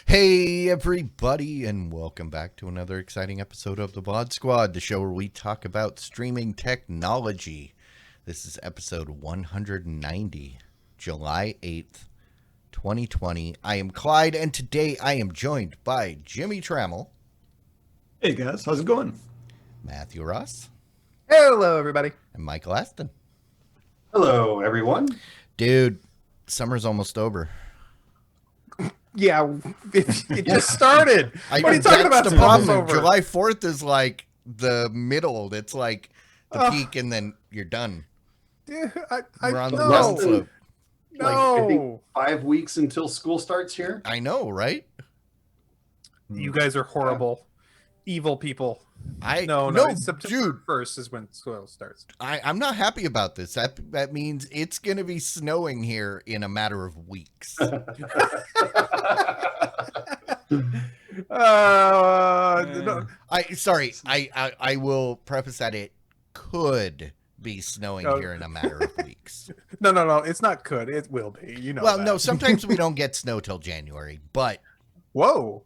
Hey everybody, and welcome back to another exciting episode of the Bod Squad, the show where we talk about streaming technology. This is episode 190, July 8th, 2020. I am Clyde, and today I am joined by Jimmy Trammell. Hey guys, how's it going? Matthew Ross. Hello everybody. And Michael Aston. Hello everyone. Dude, summer's almost over. Yeah, it just started. What are you talking about? The problem. July 4th is like the middle. It's like the peak, and then you're done. Dude, We're on the down slope. No. I think 5 weeks until school starts here. I know, right? You guys are horrible, evil people. No, it's September 1st is when school starts. I'm not happy about this. That means it's going to be snowing here in a matter of weeks. No. I will preface that it could be snowing here in a matter of weeks. No, it's not could. It will be. You know. Well, that. no, sometimes we don't get snow till January, but whoa.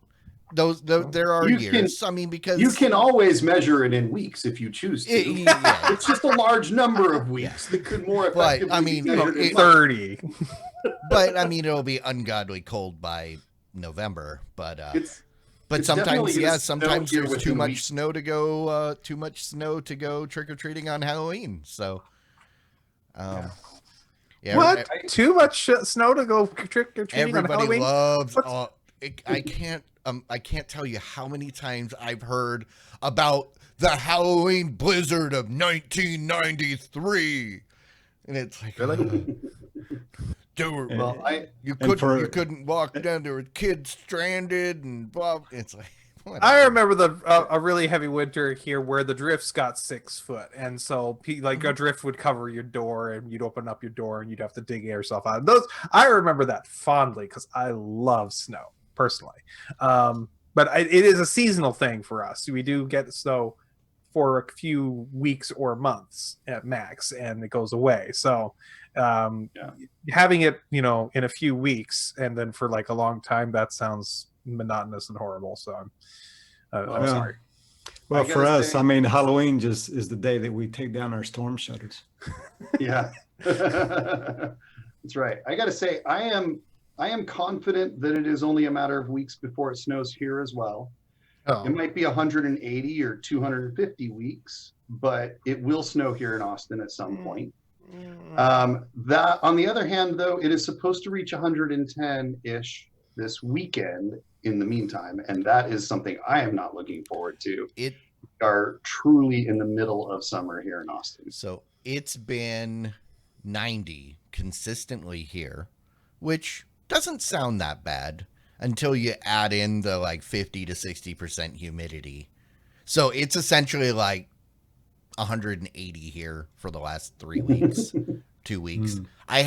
There are years. Because you can always measure it in weeks if you choose to. It's just a large number of weeks that could more effectively. But I mean, 30. But I mean, it'll be ungodly cold by November. But sometimes, sometimes there's too much snow to go. Too much snow to go trick or treating on Halloween. So, what? Too much snow to go trick or treating on Halloween? Everybody loves. I can't tell you how many times I've heard about the Halloween blizzard of 1993, and it's like, really? You couldn't walk down. There were kids stranded, and blah. It's like, whatever. I remember a really heavy winter here where the drifts got 6 foot, and so a drift would cover your door, and you'd open up your door, and you'd have to dig yourself out. I remember that fondly because I love snow. Personally, but it is a seasonal thing for us. We do get snow for a few weeks or months at max, and it goes away. So having it, in a few weeks and then for like a long time, that sounds monotonous and horrible. So I'm sorry. Well, for us, Halloween just is the day that we take down our storm shutters. Yeah, that's right. I got to say, I am confident that it is only a matter of weeks before it snows here as well. Oh. It might be 180 or 250 weeks, but it will snow here in Austin at some point. That, on the other hand, though, it is supposed to reach 110-ish this weekend in the meantime, and that is something I am not looking forward to. We are truly in the middle of summer here in Austin. So it's been 90 consistently here, which doesn't sound that bad until you add in the 50 to 60% humidity. So it's essentially like 180 here for the last 3 weeks, 2 weeks. I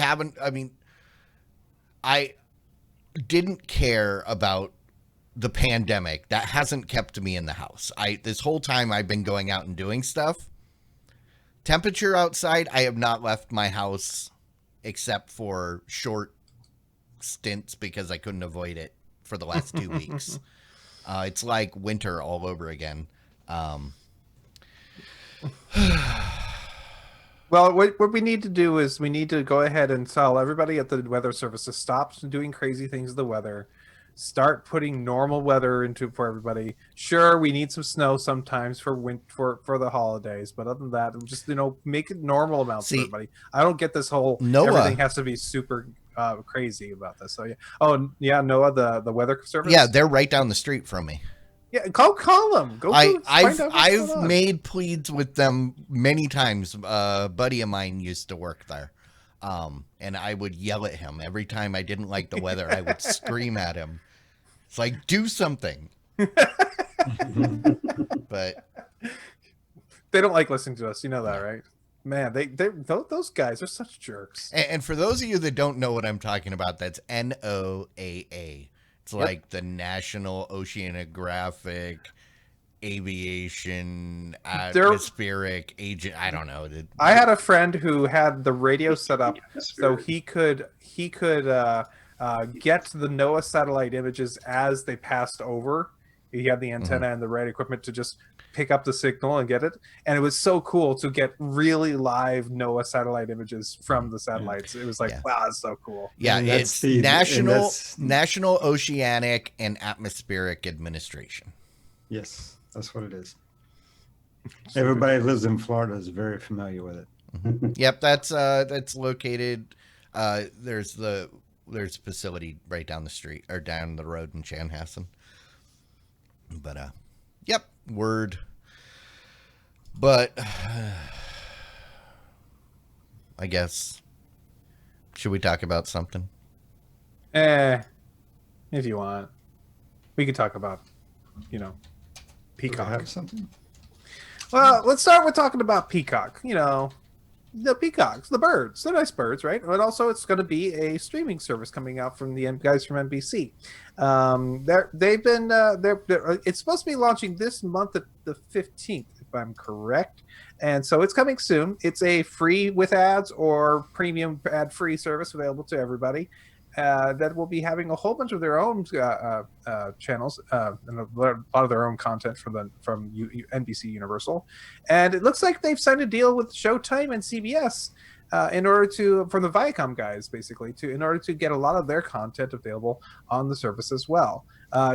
didn't care about the pandemic. That hasn't kept me in the house. This whole time I've been going out and doing stuff. Temperature outside, I have not left my house except for short stints because I couldn't avoid it for the last 2 weeks. It's like winter all over again. Well, what we need to do is we need to go ahead and tell everybody at the weather service to stop doing crazy things to the weather. Start putting normal weather for everybody. Sure, we need some snow sometimes for the holidays, but other than that, just make it normal amounts for everybody. I don't get this whole everything has to be super crazy about this. So yeah. Oh yeah, Noah, the weather service. Yeah, they're right down the street from me. Yeah, call them. I've made pleads with them many times. A buddy of mine used to work there. And I would yell at him every time I didn't like the weather. I would scream at him. It's like, do something. But they don't like listening to us. You know that, right? Man, those guys are such jerks. And for those of you that don't know what I'm talking about, that's NOAA. It's like the National Oceanographic Aviation Atmospheric Agent. I don't know. I had a friend who had the radio set up so he could get the NOAA satellite images as they passed over. He had the antenna and the right equipment to just pick up the signal and get it. And it was so cool to get really live NOAA satellite images from the satellites. It was like, wow, that's so cool. Yeah, it's the National Oceanic and Atmospheric Administration. Yes, that's what it is. Everybody who lives in Florida is very familiar with it. Yep, that's located. There's a facility right down the street or down the road in Chanhassen. But yep, word. But I guess, should we talk about something? If you want, we could talk about, Peacock. Have something. Well, let's start with talking about Peacock. The peacocks, the birds, they're nice birds, right? But also, it's going to be a streaming service coming out from the guys from NBC. It's supposed to be launching this month, at the 15th, if I'm correct. And so it's coming soon. It's a free with ads or premium ad-free service available to everybody. That will be having a whole bunch of their own channels and a lot of their own content from NBC Universal, and it looks like they've signed a deal with Showtime and CBS from the Viacom guys, basically, in order to get a lot of their content available on the service as well.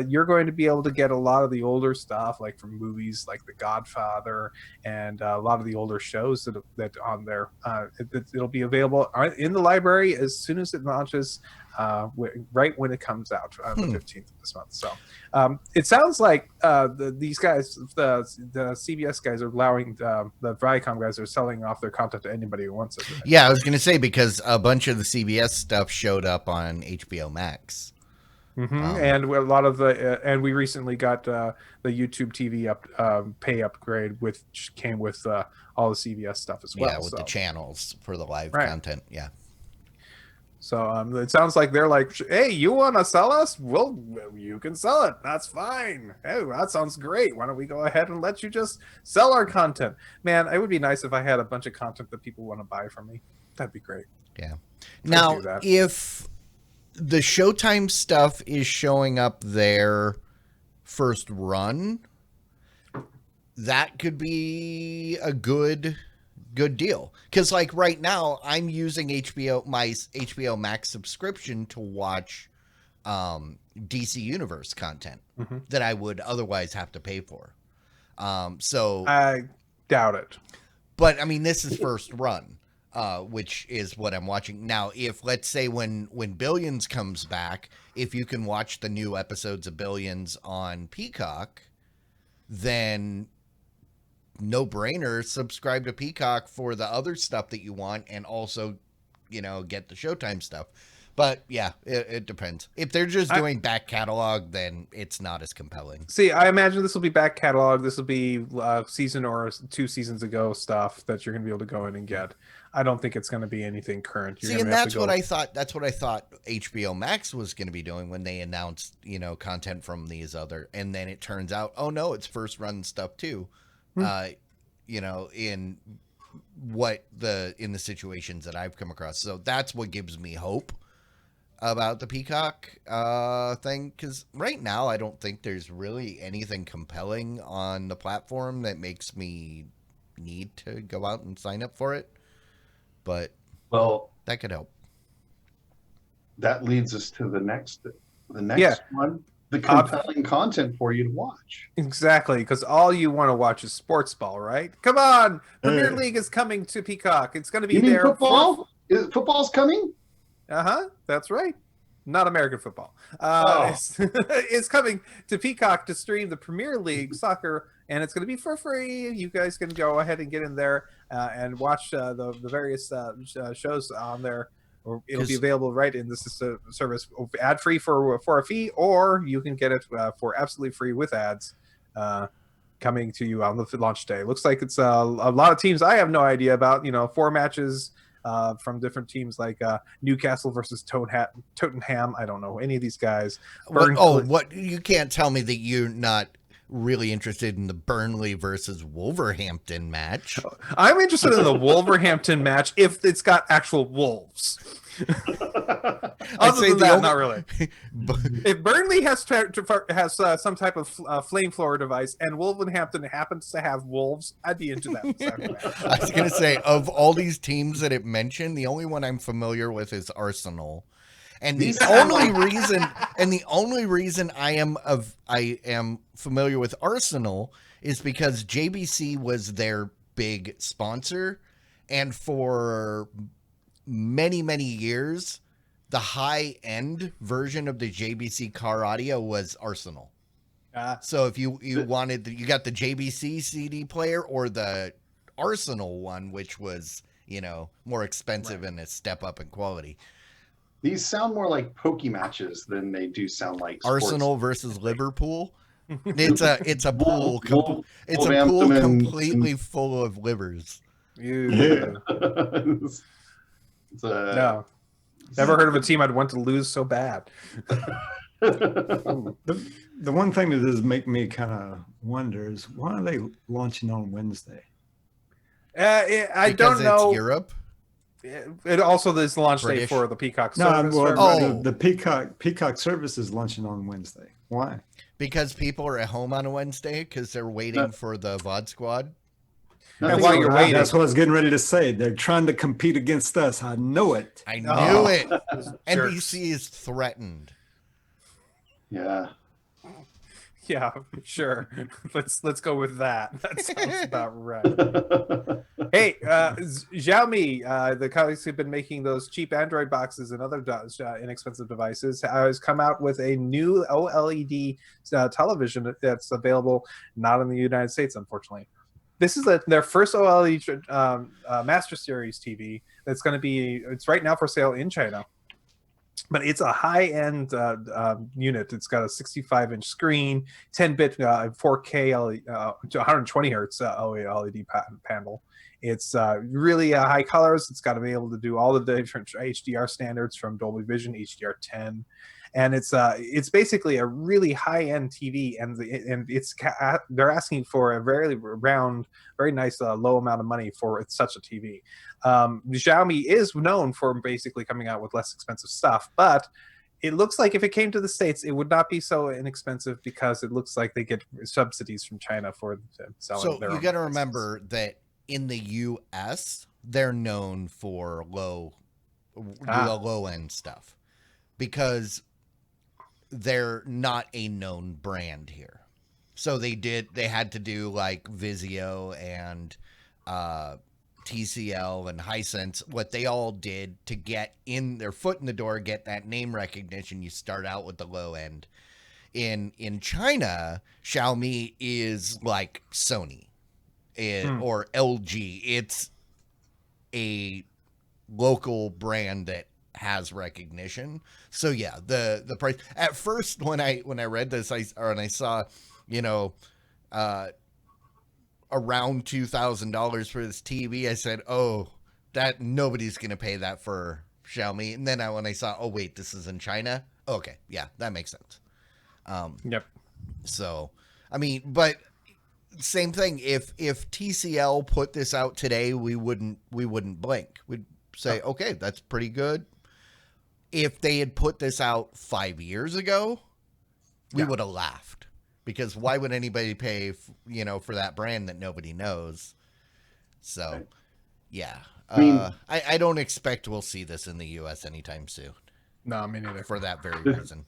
You're going to be able to get a lot of the older stuff, like from movies like The Godfather and a lot of the older shows that on there. It'll be available in the library as soon as it launches, right when it comes out on the 15th of this month. So it sounds like these guys, the CBS guys, are allowing the Viacom guys are selling off their content to anybody who wants it. Yeah, I was going to say, because a bunch of the CBS stuff showed up on HBO Max. And a lot of and we recently got the YouTube TV pay upgrade, which came with all the CBS stuff as well. Yeah, with the channels for the live content. Yeah. So it sounds like they're like, hey, you want to sell us? Well, you can sell it. That's fine. Hey, that sounds great. Why don't we go ahead and let you just sell our content? Man, it would be nice if I had a bunch of content that people want to buy from me. That'd be great. Yeah. Now, if the Showtime stuff is showing up there first run, that could be a good deal, because like right now I'm using my HBO Max subscription to watch DC Universe content that I would otherwise have to pay for. So I doubt it, but I mean, this is first run, which is what I'm watching now. If, let's say, when Billions comes back, if you can watch the new episodes of Billions on Peacock, then no brainer, subscribe to Peacock for the other stuff that you want, and also, get the Showtime stuff. But yeah, it depends. If they're just doing back catalog, then it's not as compelling. See, I imagine this will be back catalog. This will be season or 2 seasons ago stuff that you're going to be able to go in and get. I don't think it's going to be anything current. See, and that's what I thought. That's what I thought HBO Max was going to be doing when they announced, content from these other. And then it turns out, oh no, it's first run stuff too. In the situations that I've come across. So that's what gives me hope about the Peacock thing, because right now I don't think there's really anything compelling on the platform that makes me need to go out and sign up for it. But that could help. That leads us to the next one. The compelling content for you to watch. Exactly, because all you want to watch is sports ball, right? Come on, Premier League is coming to Peacock. It's going to be you mean there. Football? Football's coming? That's right. Not American football. It's coming to Peacock to stream the Premier League soccer, and it's going to be for free. You guys can go ahead and get in there and watch the various shows on there or it'll be available right in this service, ad free for a fee, or you can get it for absolutely free with ads. Coming to you on the launch day. Looks like it's a lot of teams I have no idea about. 4 matches from different teams like Newcastle versus Tottenham. I don't know any of these guys. What? You can't tell me that you're not really interested in the Burnley versus Wolverhampton match. I'm interested in the Wolverhampton match if it's got actual wolves. Other than that, not really. If Burnley has some type of flamethrower device and Wolverhampton happens to have wolves, I'd be into that. I was going to say, of all these teams that it mentioned, the only one I'm familiar with is Arsenal. And the only reason I am familiar with Arsenal is because JBC was their big sponsor, and for many years, the high-end version of the JBC car audio was Arsenal. So if you wanted, you got the JBC CD player or the Arsenal one, which was more expensive and a step up in quality. These sound more like poke matches than they do sound like Arsenal versus Liverpool. It's a pool. It's a pool completely full of livers. No, never heard of a team I'd want to lose so bad. The one thing that does make me kind of wonder is why are they launching on Wednesday? I don't know. It's Europe. It also is the launch day for the Peacock service. The Peacock service is launching on Wednesday. Why? Because people are at home on a Wednesday because they're waiting for the VOD squad. And while you're waiting, that's what I was getting ready to say. They're trying to compete against us. I know it. I knew it. NBC is threatened. Yeah. Yeah, sure. Let's go with that. That sounds about right. Hey, Xiaomi, the companies who've been making those cheap Android boxes and other inexpensive devices, has come out with a new OLED television that's available not in the United States, unfortunately. This is their first OLED Master Series TV that's going to be. It's right now for sale in China. But it's a high-end unit. It's got a 65-inch screen, 10-bit 4K 120 hertz OLED panel. It's really high colors. It's got to be able to do all the different HDR standards from Dolby Vision, HDR10, and it's basically a really high-end TV. And they're asking for a very round, very nice low amount of money for such a TV. Xiaomi is known for basically coming out with less expensive stuff, but it looks like if it came to the States, it would not be so inexpensive because it looks like they get subsidies from China for selling their own. So you got to remember that in the U.S., they're known for the low-end stuff because they're not a known brand here. So they had to do like Vizio and TCL and Hisense, what they all did to get in their foot in the door, get that name recognition. You start out with the low end. In China, Xiaomi is like Sony or LG. It's a local brand that has recognition. So yeah, the price at first when I read this, I saw, around $2,000 for this TV, I said, oh, that nobody's going to pay that for Xiaomi. And then when I saw, oh, wait, this is in China. Okay. Yeah, that makes sense. Yep. So, I mean, but same thing. If TCL put this out today, we wouldn't blink. We'd say, okay, that's pretty good. If they had put this out 5 years ago, we would have laughed. Because why would anybody pay, for that brand that nobody knows? So, yeah. I mean, I don't expect we'll see this in the U.S. anytime soon. No, me neither. For that very reason.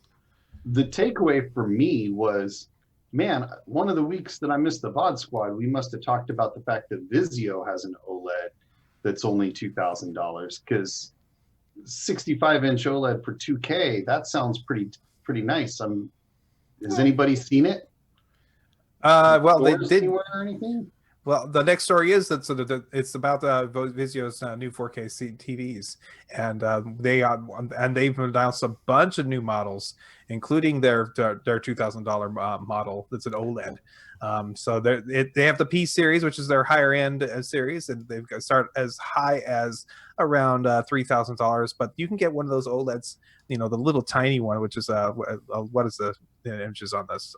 The takeaway for me was, man, one of the weeks that I missed the VOD squad, we must have talked about the fact that Vizio has an OLED that's only $2,000 because 65-inch OLED for 2K, that sounds pretty nice. Has anybody seen it? Well, they did. Or anything? Well, the next story is that it's about Vizio's new 4K TVs, and they've announced a bunch of new models, including their $2,000 model that's an OLED. So they have the P series, which is their higher end series, and they've got start as high as around $3,000. But you can get one of those OLEDs, the little tiny one, which is what is the images on this?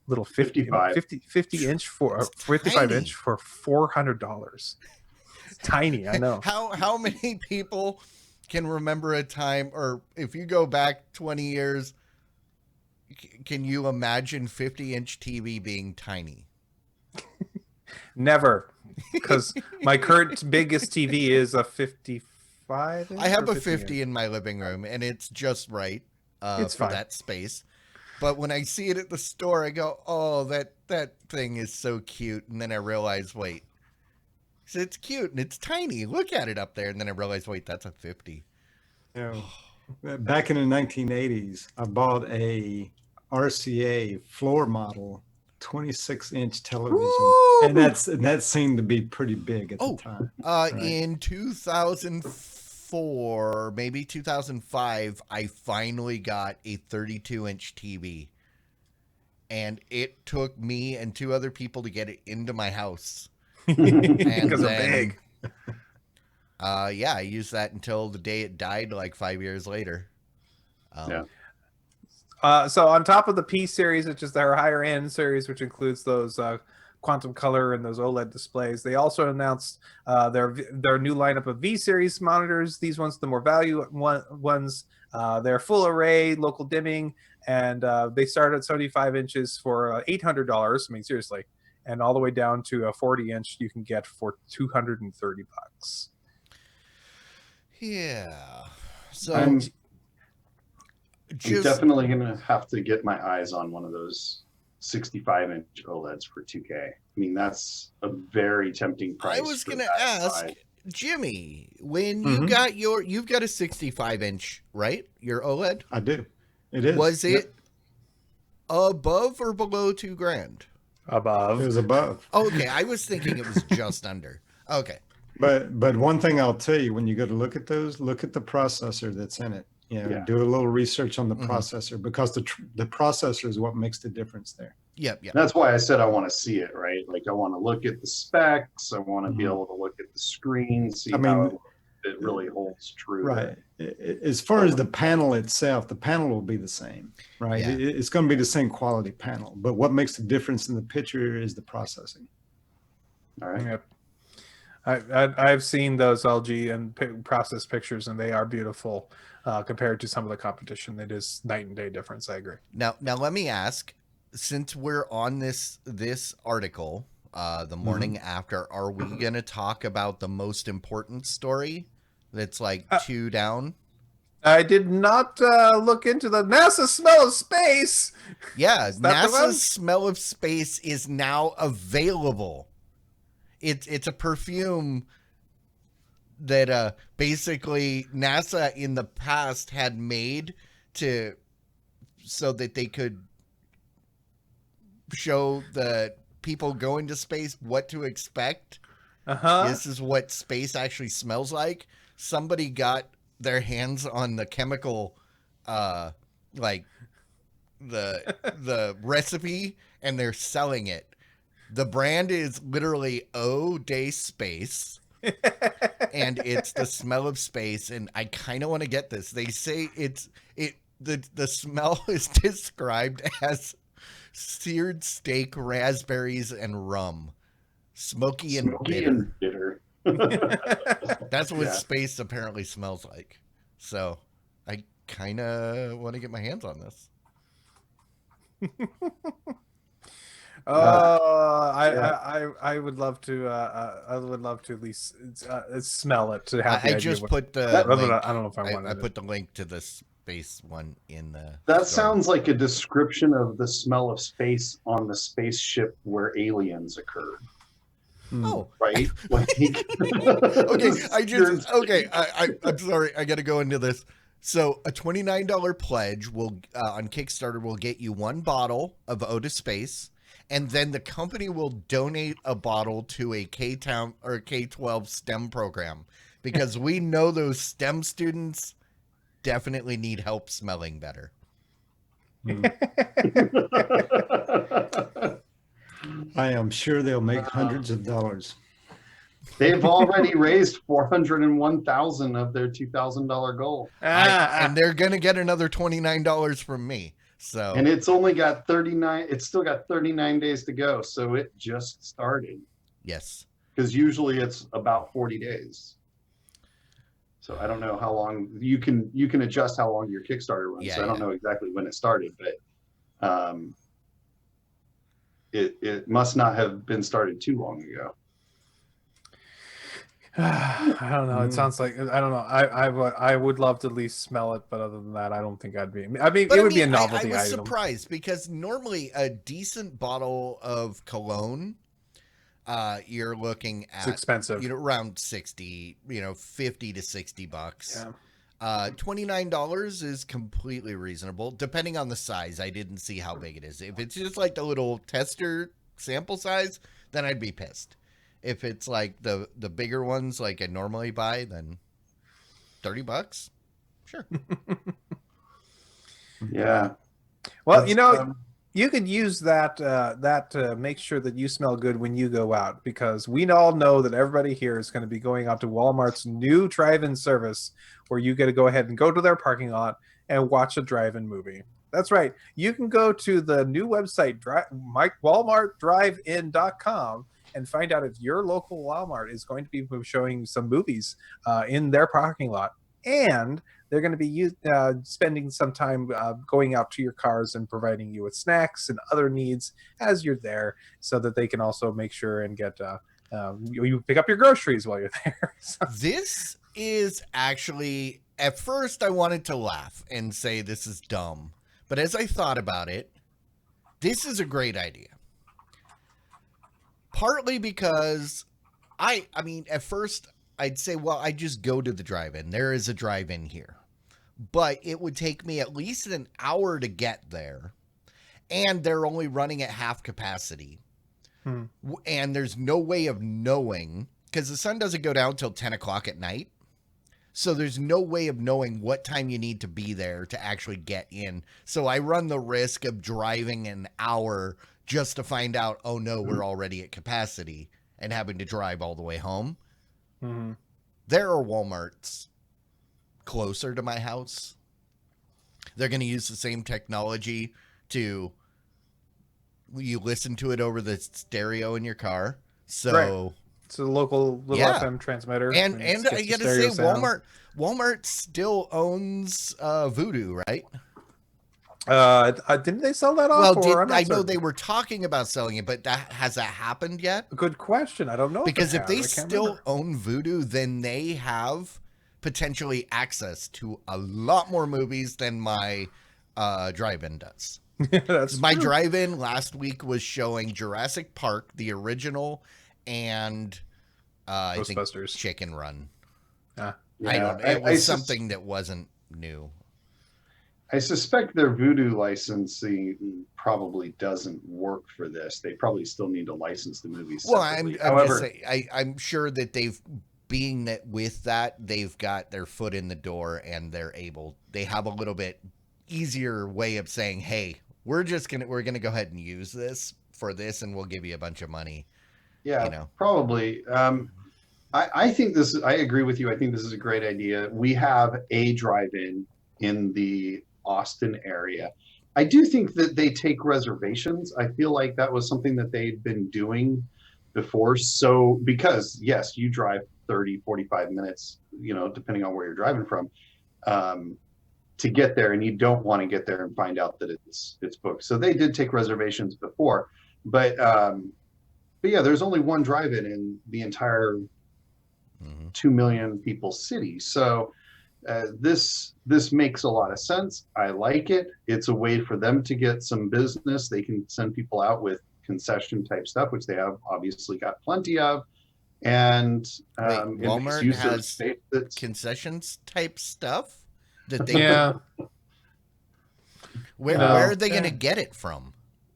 Little 55. 50 inch for It's 55 tiny. inch for $400. It's tiny, I know. How many people can remember a time, or if you go back 20 years, can you imagine 50-inch TV being tiny? Never, because my current biggest TV is a 55 inch. I have or a 50 inch? in my living room, and it's just right It's for fine. that space. But when I see it at the store, I go, "Oh, that thing is so cute," and then I realize, wait, it's cute and it's tiny. Look at it up there, and then I realize, wait, that's a 50. You know, back in the 1980s, I bought a RCA floor model 26-inch television, Woo! and that seemed to be pretty big at the time. Right. In 2004, maybe 2005, I finally got a 32-inch TV, and it took me and two other people to get it into my house. Because they're big. Yeah, I used that until the day it died, like 5 years later. Yeah. So on top of the P series, which is their higher end series, which includes those quantum color and those OLED displays, they also announced their new lineup of V series monitors. These ones, the more value ones, they're full array, local dimming, and they start at 75 inches for $800. I mean, seriously, and all the way down to a 40-inch you can get for $230. Yeah. So I'm just definitely gonna have to get my eyes on one of those 65-inch OLEDs for 2K. I mean, that's a very tempting price. I was for gonna that ask size. Jimmy, when you got you've got a 65-inch, right? Your OLED? I do. It is. Was it above or below $2,000? Above. It was above. Okay, I was thinking it was just under. Okay. But one thing I'll tell you, when you go to look at those, look at the processor that's in it. Yeah. Do a little research on the Mhm. processor, because the processor is what makes the difference there. Yep. That's why I said I want to see it, right? Like, I want to look at the specs. I want to be Mhm. able to look at the screen, see I mean, how it really holds true. Right. As far as the panel itself, the panel will be the same, right? Yeah. It's going to be the same quality panel, but what makes the difference in the picture is the processing. All right. Yep. I've seen those LG and process pictures, and they are beautiful compared to some of the competition. It is night and day difference. I agree. Now let me ask, since we're on this article, the morning after, are we going to talk about the most important story that's like two down? I did not look into the NASA smell of space. Yeah, Is that the one? NASA's Smell of Space is now available. It's a perfume that basically NASA in the past had made so that they could show the people going to space what to expect. This is what space actually smells like. Somebody got their hands on the chemical, like the recipe, and they're selling it. The brand is literally Eau de Space, and it's the smell of space. And I kind of want to get this. They say the smell is described as seared steak, raspberries, and rum, smoky and bitter. That's what space apparently smells like. So I kind of want to get my hands on this. I would love to. I would love to at least smell it to have. I just put the I link. don't know if I wanted. I put the link to the space one in the. That story. sounds like a description of the smell of space on the spaceship where aliens occurred. Oh, right. Like, okay. I'm sorry. I got to go into this. So a $29 pledge will on Kickstarter will get you one bottle of Eau de Space and then the company will donate a bottle to a K-Town or K-12 STEM program, because we know those STEM students definitely need help smelling better. I am sure they'll make hundreds of dollars. They've already raised 401,000 of their $2,000 goal, And they're gonna get another $29 from me. So, and it's only got 39. It's still got 39 days to go, so it just started. yes. Because usually it's about 40 days. So I don't know how long you can adjust how long your Kickstarter runs. Yeah, so I don't know exactly when it started, but it must not have been started too long ago. I don't know. It sounds like, I don't know. I would love to at least smell it, but other than that, I don't think I'd be. I mean, it would be a novelty I was item. surprised, because normally a decent bottle of cologne, you're looking at, It's expensive. around 60, $50 to $60. Yeah. $29 is completely reasonable, depending on the size. I didn't see how big it is. If it's just like the little tester sample size, then I'd be pissed. If it's like the bigger ones like I normally buy, then $30. Sure. Yeah. Well, That's, you could use that to make sure that you smell good when you go out, because we all know that everybody here is going to be going out to Walmart's new drive-in service, where you get to go ahead and go to their parking lot and watch a drive-in movie. That's right. You can go to the new website, WalmartDriveIn.com, and find out if your local Walmart is going to be showing some movies in their parking lot. And they're going to be spending some time going out to your cars and providing you with snacks and other needs as you're there, so that they can also make sure and get you pick up your groceries while you're there. So. This is actually, at first I wanted to laugh and say this is dumb, but as I thought about it, this is a great idea. Partly because I mean, at first I'd say, well, I just go to the drive-in. There is a drive-in here. But it would take me at least an hour to get there. And they're only running at half capacity. And there's no way of knowing, because the sun doesn't go down till 10 o'clock at night. So there's no way of knowing what time you need to be there to actually get in. So I run the risk of driving an hour just to find out, oh no, we're already at capacity, and having to drive all the way home. Mm-hmm. There are Walmarts closer to my house. They're going to use the same technology you listen to it over the stereo in your car. So right. It's a local little FM transmitter. And I got to say, Walmart still owns Voodoo, right? Didn't they sell that off? Well, I know they were talking about selling it, but has that happened yet? Good question. I don't know. Because if they still own Voodoo, then they have potentially access to a lot more movies than my drive-in does. That's my true. drive-in last week was showing Jurassic Park, the original, and I think Chicken Run. Yeah. I don't know. It was something that wasn't new. I suspect their Voodoo licensing probably doesn't work for this. They probably still need to license the movies. Well, I'm sure that being that with that, they've got their foot in the door, and they have a little bit easier way of saying, hey, we're going to go ahead and use this for this, and we'll give you a bunch of money. Yeah, probably. I think I agree with you. I think this is a great idea. We have a drive-in in the Austin area. I do think that they take reservations. I feel like that was something that they'd been doing before. So, because yes, you drive 30, 45 minutes, depending on where you're driving from, to get there, and you don't want to get there and find out that it's booked. So they did take reservations before, but yeah, there's only one drive-in in the entire 2 million people city. So this makes a lot of sense. I like it. It's a way for them to get some business. They can send people out with concession type stuff, which they have obviously got plenty of. And Walmart has concessions type stuff that they yeah. Where are they going to get it from?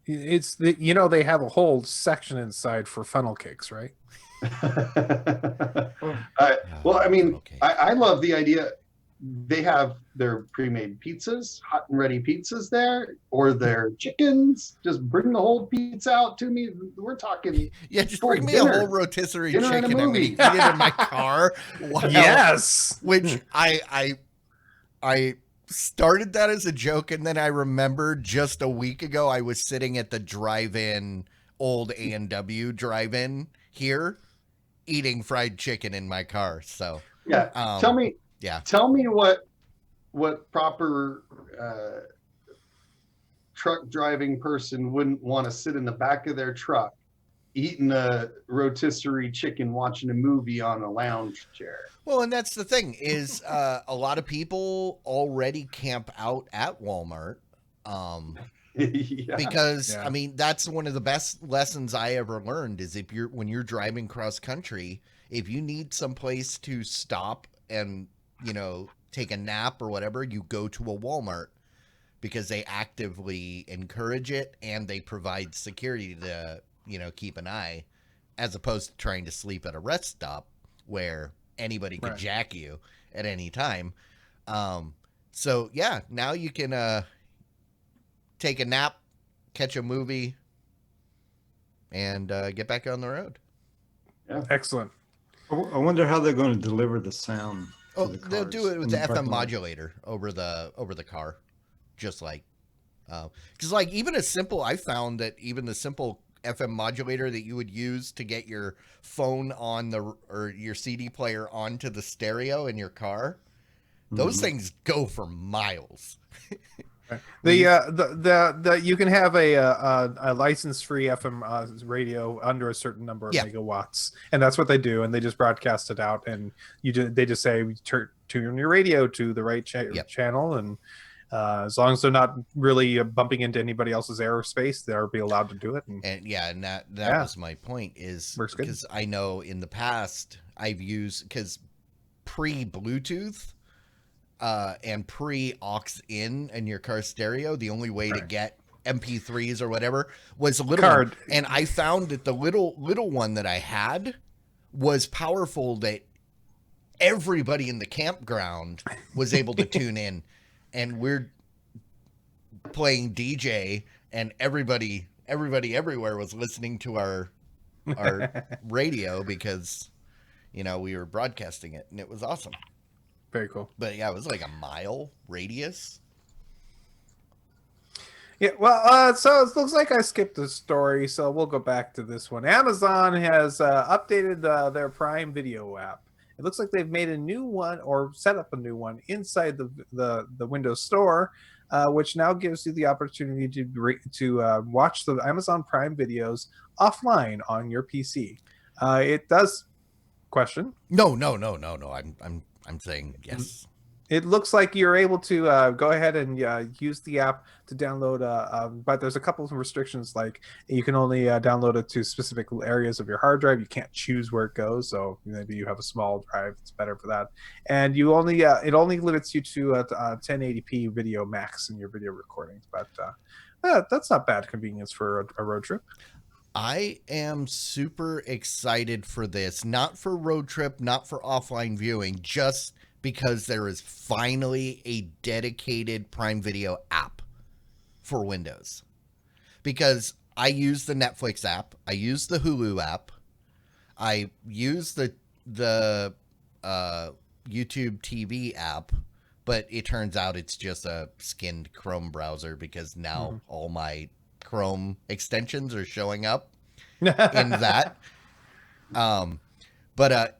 It's they have a whole section inside for funnel cakes, right? Well, I mean, Okay. I love the idea. They have their pre-made pizzas, hot and ready pizzas there, or their chickens. Just bring the whole pizza out to me. We're talking. Yeah, just full bring me dinner. a whole rotisserie Dinner and a chicken. I'm going to movie. eat it in my car. Wow. Yes. Which I started that as a joke, and then I remembered just a week ago I was sitting at the drive-in, old A&W drive-in here, eating fried chicken in my car. So Yeah, tell me what proper truck driving person wouldn't want to sit in the back of their truck eating a rotisserie chicken, watching a movie on a lounge chair. Well, and that's the thing is a lot of people already camp out at Walmart. Yeah. Because I mean, that's one of the best lessons I ever learned is when you're driving cross country, if you need some place to stop and, take a nap or whatever, you go to a Walmart because they actively encourage it and they provide security to, keep an eye, as opposed to trying to sleep at a rest stop where anybody could jack you at any time. So yeah, now you can take a nap, catch a movie, and get back on the road. Yeah. Excellent. I wonder how they're going to deliver the sound. Oh, they'll do it with the FM modulator over the car, just like, because like I found that even the simple FM modulator that you would use to get your phone or your CD player onto the stereo in your car, those things go for miles. The you can have a license-free FM radio under a certain number of megawatts, and that's what they do, and they just broadcast it out, and they just say tune your radio to the right channel, and as long as they're not really bumping into anybody else's airspace, they'll be allowed to do it. And that was my point, is because I know in the past I've used, because pre-Bluetooth and pre-aux in your car stereo, the only way to get MP3s or whatever was a little one. And I found that the little one that I had was powerful, that everybody in the campground was able to tune in, and we're playing DJ, and everybody everywhere was listening to our radio because we were broadcasting it, and it was awesome. Very cool. But yeah, it was like a mile radius. Yeah, well, so it looks like I skipped the story, so we'll go back to this one. Amazon has updated their Prime Video app. It looks like they've made a new one, or set up a new one inside the Windows Store, which now gives you the opportunity to watch the Amazon Prime videos offline on your PC. It does question. No. I'm saying yes. It looks like you're able to go ahead and use the app to download, but there's a couple of restrictions, like you can only download it to specific areas of your hard drive. You can't choose where it goes, so maybe you have a small drive. It's better for that. And you only it only limits you to 1080p video max in your video recordings, but that's not bad convenience for a road trip. I am super excited for this, not for road trip, not for offline viewing, just because there is finally a dedicated Prime Video app for Windows. Because I use the Netflix app, I use the Hulu app, I use the YouTube TV app, but it turns out it's just a skinned Chrome browser, because now all my Chrome extensions are showing up in that. But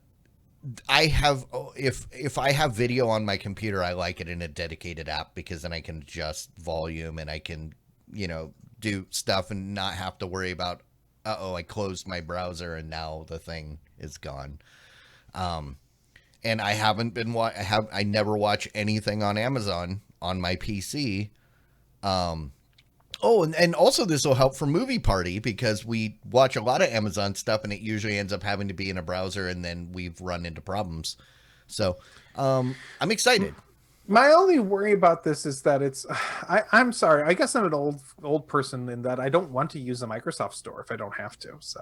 I have, if I have video on my computer, I like it in a dedicated app, because then I can adjust volume and I can, do stuff and not have to worry about, I closed my browser and now the thing is gone. And I haven't been, I never watch anything on Amazon on my PC. And also this will help for Movie Party, because we watch a lot of Amazon stuff and it usually ends up having to be in a browser, and then we've run into problems. So I'm excited. My only worry about this is that it's. I'm sorry. I guess I'm an old person in that I don't want to use a Microsoft Store if I don't have to. So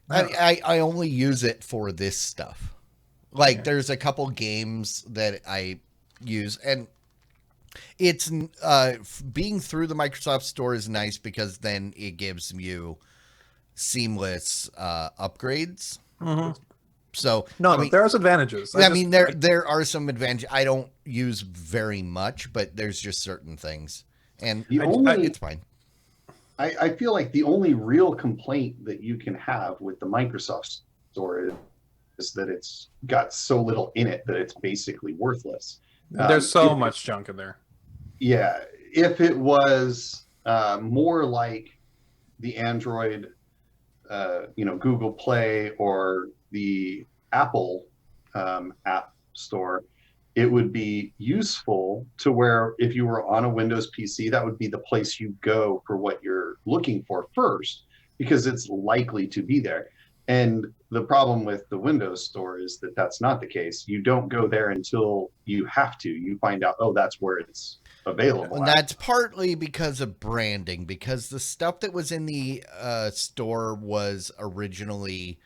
I only use it for this stuff. Like, Yeah. there's a couple games that I use, and it's being through the Microsoft Store is nice because then it gives you seamless upgrades. Mm-hmm. So No, I mean, there's advantages. I mean, there are some advantages. I don't use very much, but there's just certain things, and it's fine. I feel like the only real complaint that you can have with the Microsoft Store is that it's got so little in it that it's basically worthless. There's so much junk in there. Yeah, if it was more like the Android, Google Play or the Apple app store, it would be useful to where if you were on a Windows PC, that would be the place you go for what you're looking for first, because it's likely to be there. And the problem with the Windows store is that that's not the case. You don't go there until you have to. You find out, oh, that's where it's available. And that's partly because of branding, because the stuff that was in the store was originally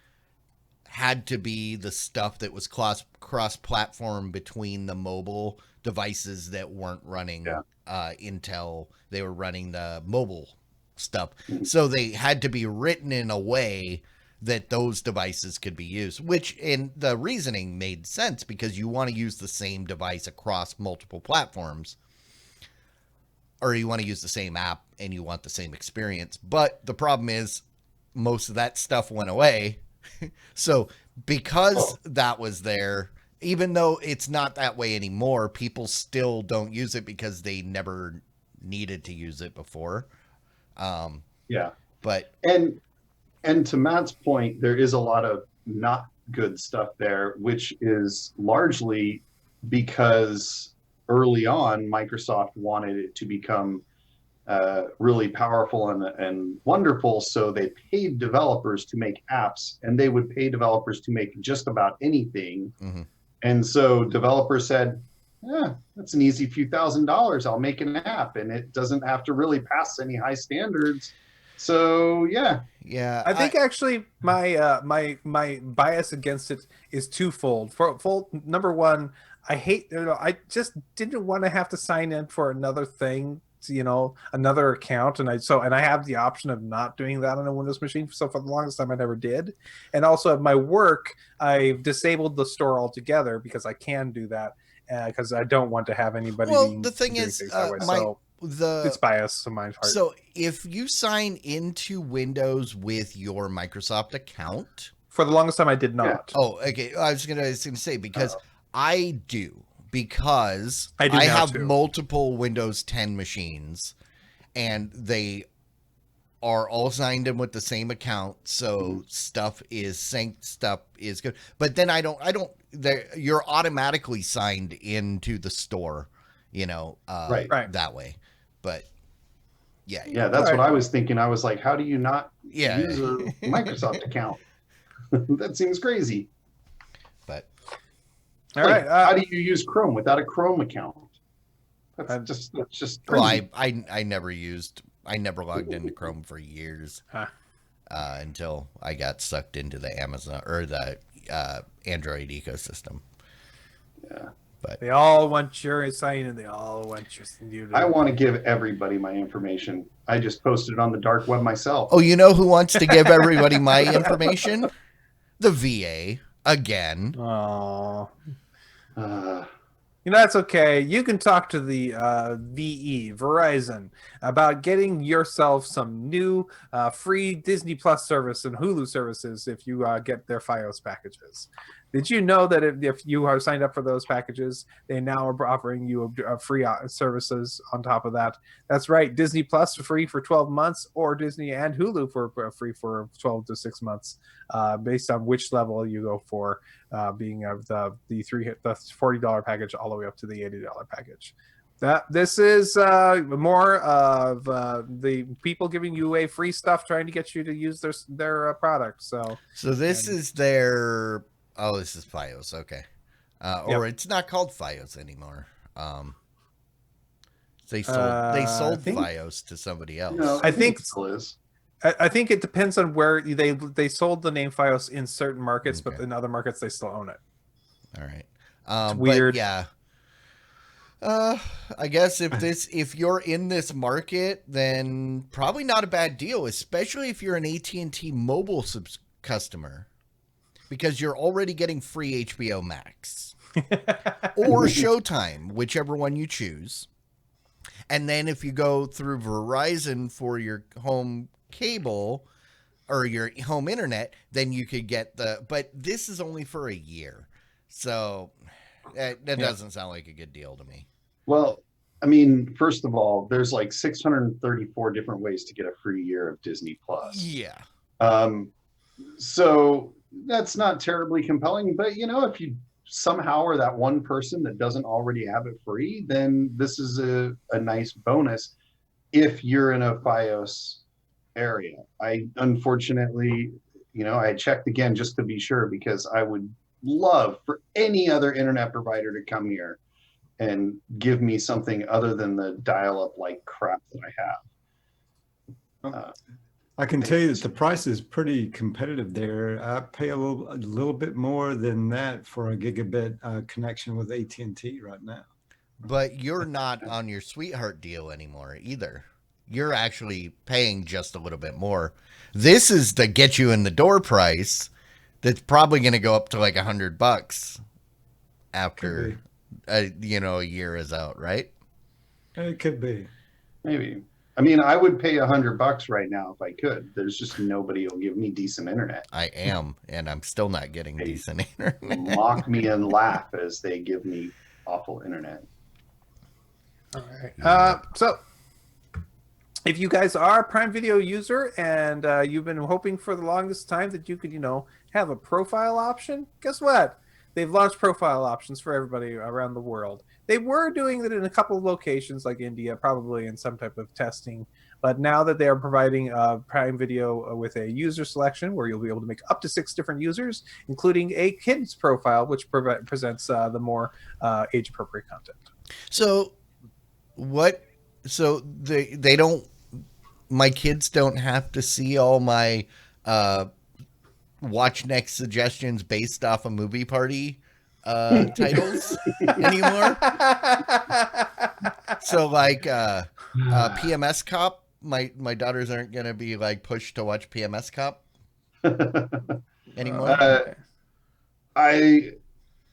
had to be the stuff that was cross-platform between the mobile devices that weren't running Intel. They were running the mobile stuff. So they had to be written in a way that those devices could be used, which in the reasoning made sense because you want to use the same device across multiple platforms, or you want to use the same app and you want the same experience. But the problem is most of that stuff went away. So because that was there, even though it's not that way anymore, people still don't use it because they never needed to use it before. But and to Matt's point, there is a lot of not good stuff there, which is largely because early on Microsoft wanted it to become really powerful and wonderful, so they paid developers to make apps, and they would pay developers to make just about anything. And so developers said, that's an easy few $1,000s. I'll make an app and it doesn't have to really pass any high standards. So I think actually my my bias against it is twofold. For number one, I just didn't want to have to sign in for another thing, another account, and I have the option of not doing that on a Windows machine. So for the longest time I never did. And also at my work, I've disabled the store altogether because I can do that because I don't want to have anybody. Well, the thing is, it's bias on my part. So if you sign into Windows with your Microsoft account, for the longest time I did not. Oh, okay. I was gonna say because I do. Because I have multiple Windows 10 machines, and they are all signed in with the same account, so stuff is synced, stuff is good. But then you're automatically signed into the store, that way. But yeah, that's what I was thinking. I was like, how do you not use a Microsoft account? That seems crazy. But all right, how do you use Chrome without a Chrome account? That's just crazy. Well, I never logged into Chrome for years until I got sucked into the Amazon or the Android ecosystem. Yeah, but they all want your sign and they all want your. I want to give everybody my information. I just posted it on the dark web myself. Oh, you know who wants to give everybody my information? The VA again. Oh. That's okay. You can talk to the Verizon about getting yourself some new free Disney Plus service and Hulu services if you get their Fios packages. Did you know that if you are signed up for those packages, they now are offering you free services on top of that? That's right. Disney Plus for free for 12 months, or Disney and Hulu for free for 12 to 6 months, based on which level you go for, being the $40 package all the way up to the $80 package. This is more of the people giving you away free stuff, trying to get you to use their product. So this is their. Oh, this is Fios, okay. Or it's not called Fios anymore. They sold I think FiOS to somebody else. No, I think it still is. I think it depends on where they sold the name FiOS in certain markets, but Okay. in other markets they still own it. All right. It's weird. But yeah. I guess if you're in this market, then probably not a bad deal, especially if you're an AT&T mobile customer, because you're already getting free HBO Max or Showtime, whichever one you choose. And then if you go through Verizon for your home cable or your home internet, then you could get but this is only for a year. So that doesn't sound like a good deal to me. Well, I mean, first of all, there's like 634 different ways to get a free year of Disney Plus. Yeah. So that's not terribly compelling, but if you somehow are that one person that doesn't already have it free, then this is a nice bonus if you're in a FiOS area. I unfortunately, I checked again just to be sure, because I would love for any other internet provider to come here and give me something other than the dial-up like crap that I have. I can tell you that the price is pretty competitive there. I pay a little bit more than that for a gigabit connection with AT&T right now. But you're not on your sweetheart deal anymore either. You're actually paying just a little bit more. This is the get you in the door price. That's probably going to go up to like $100 after a year is out, right? It could be. Maybe. I mean, I would pay $100 right now if I could. There's just nobody who'll give me decent internet. I am, and I'm still not getting decent internet. Mock me and laugh as they give me awful internet. All right. So if you guys are a Prime Video user and you've been hoping for the longest time that you could, have a profile option, guess what? They've launched profile options for everybody around the world. They were doing it in a couple of locations like India, probably in some type of testing. But now that they are providing Prime Video with a user selection where you'll be able to make up to 6 different users, including a kids profile, which presents the more age-appropriate content. So what? So they don't. My kids don't have to see all my watch next suggestions based off a movie party titles anymore. So like PMS Cop, my daughters aren't gonna be like pushed to watch PMS Cop anymore.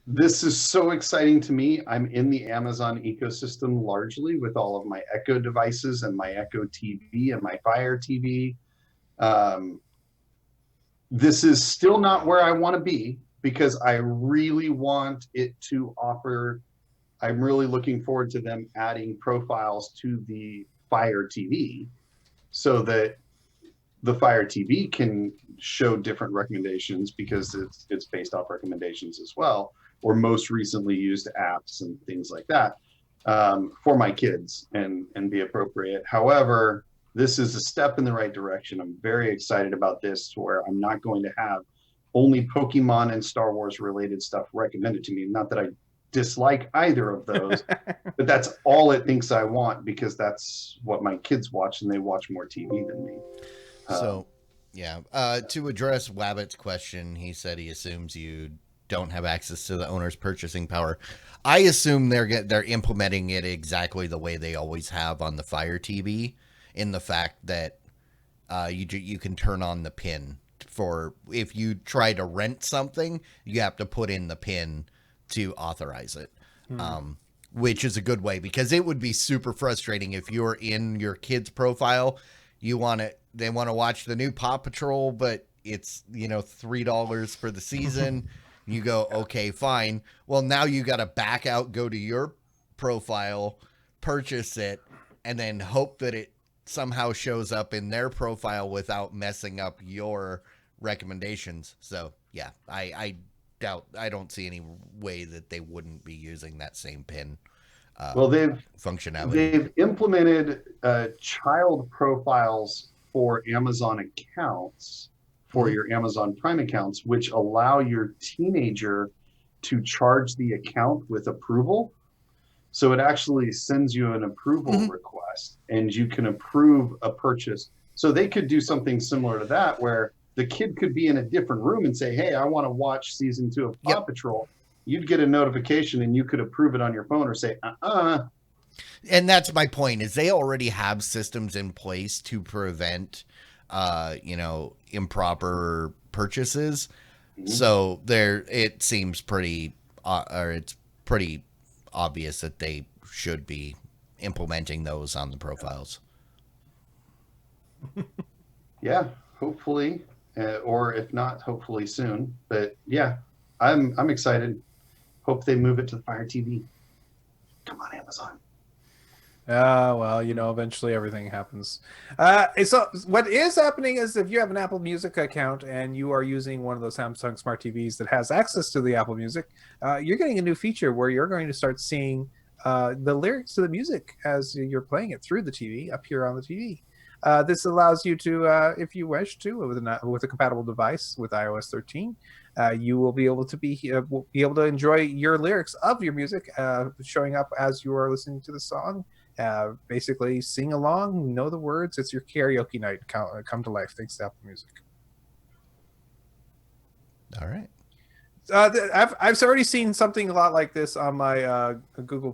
This is so exciting to me. I'm in the Amazon ecosystem largely with all of my Echo devices and my Echo TV and my Fire TV. This is still not where I want to be, because I really want it to offer. I'm really looking forward to them adding profiles to the Fire TV so that the Fire TV can show different recommendations, because it's based off recommendations as well, or most recently used apps and things like that for my kids and be appropriate. However, this is a step in the right direction. I'm very excited about this, to where I'm not going to have only Pokemon and Star Wars related stuff recommended to me. Not that I dislike either of those, but that's all it thinks I want, because that's what my kids watch, and they watch more TV than me. So, yeah. To address Wabbit's question, he said he assumes you don't have access to the owner's purchasing power. I assume they're implementing it exactly the way they always have on the Fire TV, in the fact that you can turn on the PIN for, if you try to rent something, you have to put in the PIN to authorize it. Which is a good way, because it would be super frustrating if you're in your kid's profile, they want to watch the new Paw Patrol, but it's $3 for the season. You go, okay, fine. Well, now you got to back out, go to your profile, purchase it, and then hope that it somehow shows up in their profile without messing up your recommendations. So yeah, I don't see any way that they wouldn't be using that same PIN functionality. They've implemented child profiles for Amazon accounts, for your Amazon Prime accounts, which allow your teenager to charge the account with approval. So it actually sends you an approval request, and you can approve a purchase. So they could do something similar to that, where the kid could be in a different room and say, hey, I want to watch season 2 of Paw Patrol. You'd get a notification and you could approve it on your phone or say, And that's my point, is they already have systems in place to prevent, improper purchases. So it seems pretty, it's pretty obvious that they should be implementing those on the profiles. Yeah, hopefully, or if not, hopefully soon. But yeah, I'm excited. Hope they move it to the Fire TV. Come on, Amazon. Well, eventually everything happens. So what is happening is, if you have an Apple Music account and you are using one of those Samsung Smart TVs that has access to the Apple Music, you're getting a new feature where you're going to start seeing the lyrics to the music as you're playing it through the TV appear on the TV. This allows you to, if you wish to, with a compatible device with iOS 13, you will be able to enjoy your lyrics of your music showing up as you are listening to the song. Basically, sing along, know the words. It's your karaoke night come to life thanks to Apple Music. All right. I've already seen something a lot like this on my Google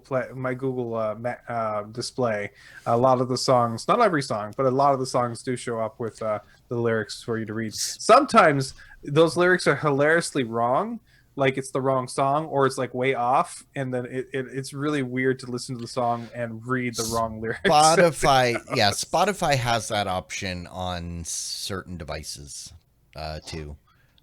display. A lot of the songs, not every song, but a lot of the songs do show up with the lyrics for you to read. Sometimes those lyrics are hilariously wrong, like it's the wrong song, or it's like way off, and then it's really weird to listen to the song and read the wrong lyrics. Spotify has that option on certain devices too.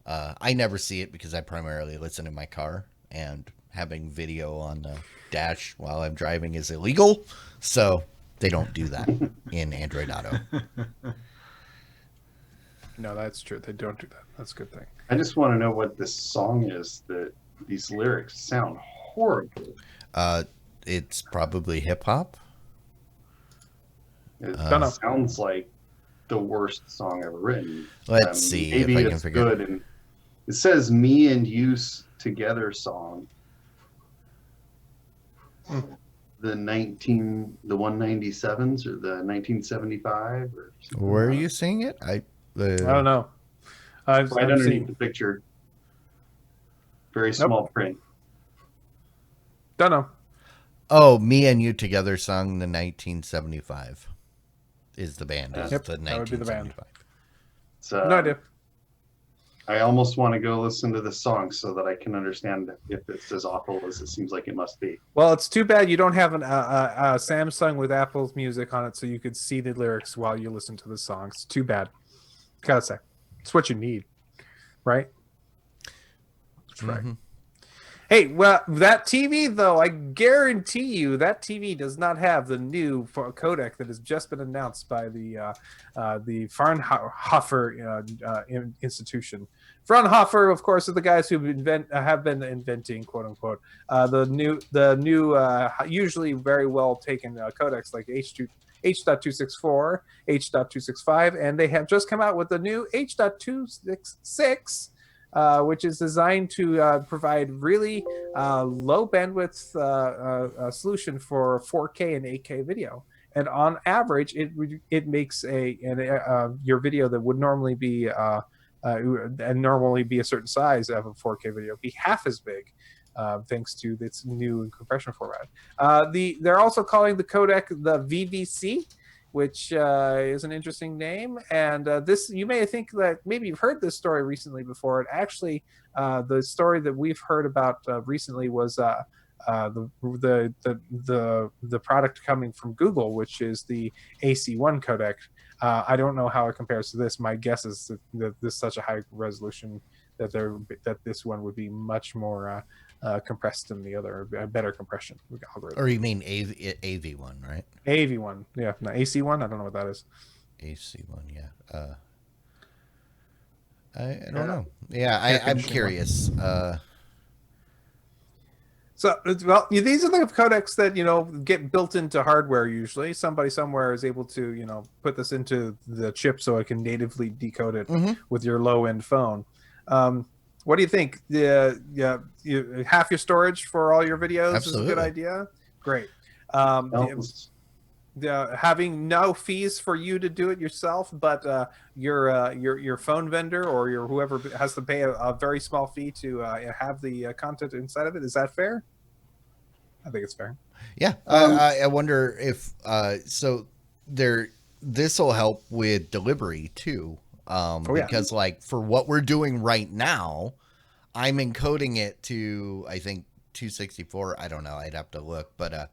I never see it because I primarily listen in my car, and having video on the dash while I'm driving is illegal, so they don't do that in Android Auto. No, that's true. They don't do that. That's a good thing. I just want to know what this song is that these lyrics sound horrible. It's probably hip hop. It sounds like the worst song ever written. Let's see maybe if I can figure good. And it says "Me and You Together" song. The 197s or the 1975 or something. Where are you seeing it? I don't know. Right underneath the picture. Very small print. Don't know. Oh, "Me and You Together" sung the 1975 is the band. Yep, the that would be the band. So, no idea. I almost want to go listen to the song so that I can understand if it's as awful as it seems like it must be. Well, it's too bad you don't have a Samsung with Apple's Music on it, so you could see the lyrics while you listen to the song. It's too bad. Gotta say, it's what you need, right? That's right. Hey, well, that TV though, I guarantee you that TV does not have the new codec that has just been announced by the Fraunhofer institution. Fraunhofer, of course, are the guys who have been inventing, quote unquote, the new usually very well taken codecs like H.264, H.265, and they have just come out with the new H.266. Which is designed to provide really low bandwidth solution for 4K and 8K video. And on average, it makes your video that would normally be a certain size of a 4K video be half as big, thanks to its new compression format. They're also calling the codec the VVC, which is an interesting name. And this, you may think that maybe you've heard this story recently before. It actually, the story that we've heard about recently was the product coming from Google, which is the AC1 codec. I don't know how it compares to this. My guess is that this is such a high resolution that this one would be much more compressed than the other, a better compression algorithm. Or you mean AV1, right? AV1, yeah. No, AC1, I don't know what that is. AC1, yeah. I don't know. Yeah, I'm curious. So, well, these are the codecs that, get built into hardware usually. Somebody somewhere is able to, put this into the chip so it can natively decode it with your low-end phone. What do you think? Half your storage for all your videos is a good idea? Great. Else- Having no fees for you to do it yourself, but your phone vendor or your whoever has to pay a very small fee to have the content inside of it. Is that fair? I think it's fair. Yeah. I wonder if so this will help with delivery too. Because like for what we're doing right now, I'm encoding it to I think 264. I don't know. I'd have to look, but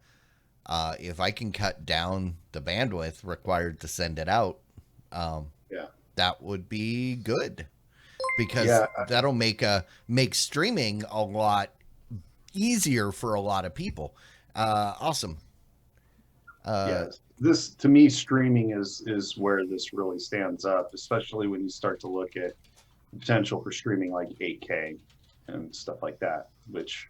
if I can cut down the bandwidth required to send it out, that would be good, because that'll make streaming a lot easier for a lot of people. Awesome. Yes, this to me, streaming is where this really stands up, especially when you start to look at the potential for streaming like 8K and stuff like that, which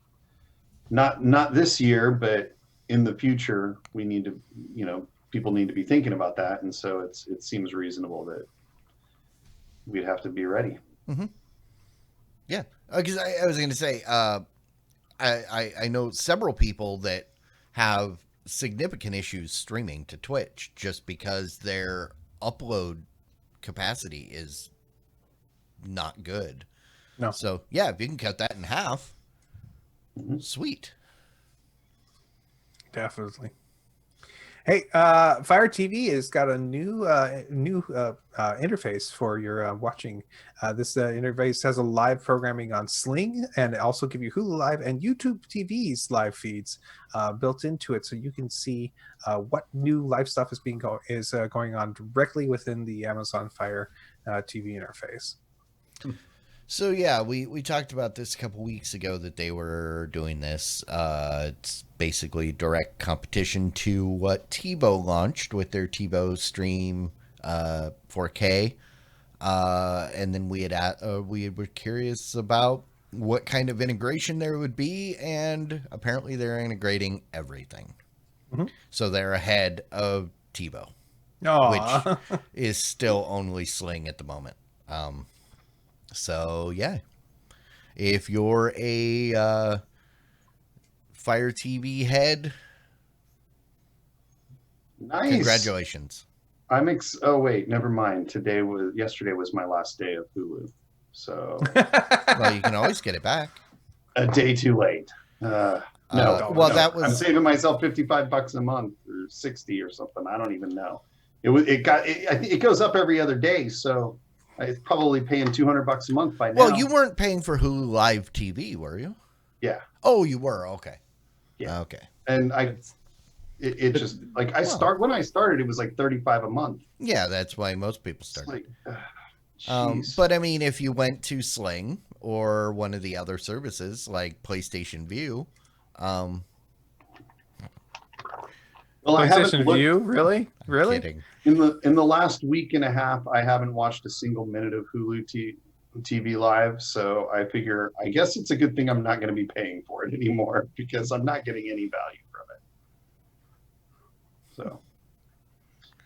not this year, but in the future, we need to, people need to be thinking about that. And so it seems reasonable that we'd have to be ready. Mm-hmm. Yeah. Because I was going to say, I know several people that have significant issues streaming to Twitch just because their upload capacity is not good. No. So yeah, if you can cut that in half, sweet. Definitely. Hey, Fire TV has got a new interface for your watching. This interface has a live programming on Sling, and also give you Hulu Live and YouTube TV's live feeds built into it, so you can see what new live stuff is going on directly within the Amazon Fire TV interface. So yeah, we talked about this a couple weeks ago that they were doing this. It's basically direct competition to what TiVo launched with their TiVo Stream 4K, and then we were curious about what kind of integration there would be, and apparently they're integrating everything. Mm-hmm. So they're ahead of TiVo, which is still only Sling at the moment. So yeah, if you're a Fire TV head, nice, congratulations. Oh wait, never mind. Yesterday was my last day of Hulu, so well, you can always get it back. A day too late. No. That was. I'm saving myself $55 a month or 60 or something. I don't even know. I think it goes up every other day, so. It's probably paying $200 a month by now. Well, you weren't paying for Hulu Live TV, were you? Yeah. Oh, you were. Okay. Yeah. Okay. And it just like when I started, it was like $35 a month. Yeah, that's why most people started. Like, but I mean, if you went to Sling or one of the other services like PlayStation View, well, PlayStation View, really? Kidding. In the last week and a half, I haven't watched a single minute of Hulu TV Live, so I guess it's a good thing I'm not going to be paying for it anymore, because I'm not getting any value from it. So